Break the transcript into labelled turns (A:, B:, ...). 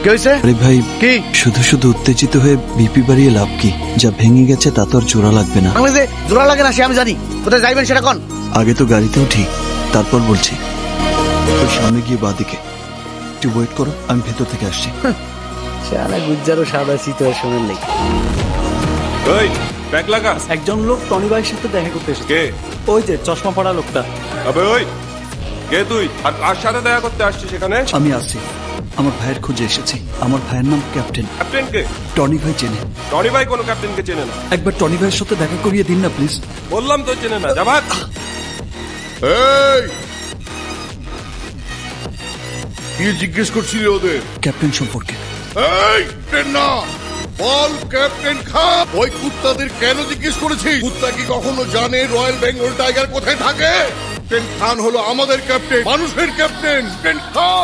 A: কি হয়েছে?
B: আরে ভাই
A: কি
B: শুধু শুধু উত্তেজিত হয়ে বিপি বাড়িয়ে লাভ কি? যা ভেঙে গেছে তা তো আর জোড়া লাগবে না।
A: আমি যে জোড়া লাগে না সে আমি জানি। কোথায় যাইবেন সেটা কোন?
B: আগে তো গাড়িতেও ঠিক, তারপর বলছি। ওই সামনে গিয়ে বাঁদিকে একটু ওয়েট করো, আমি ভেতর থেকে আসছি।
A: শালা গুজ্জারও সাদা সিচুয়েশনের লেগে।
C: ওই ব্যাগ লাগা।
D: একজন লোক টনি ভাইয়ের সাথে দেখা করতে এসেছে।
C: কে?
D: ওই যে চশমা পড়া লোকটা।
C: আবে ওই কে তুই? আর কার সাথে দেখা করতে আসছিস এখানে?
B: আমি আসছি, আমার ভাইয়ের খোঁজে এসেছি। আমার ভাইয়ের নাম ক্যাপ্টেন।
C: ক্যাপ্টেন কে?
B: টনি ভাই চেনে।
C: টনি ভাই কোনো ক্যাপ্টেনকে চেনে না।
B: একবার টনি ভাইয়ের সাথে দেখা করিয়ে দিন না প্লিজ।
C: বললাম তো চেনে না, যাবাক।
E: এই কি জিজ্ঞেস করছিলি ওদের?
B: ক্যাপ্টেন সম্পর্কে।
E: এই ক্যাপ্টেন না, বল ক্যাপ্টেন খান। ওই কুত্তাদের কেন জিজ্ঞেস করেছিস? কুত্তা কি কখনো জানে রয়্যাল বেঙ্গল টাইগার কোথায় থাকে? ক্যাপ্টেন খান হলো আমাদের ক্যাপ্টেন, মানুষের ক্যাপ্টেন। ক্যাপ্টেন খান।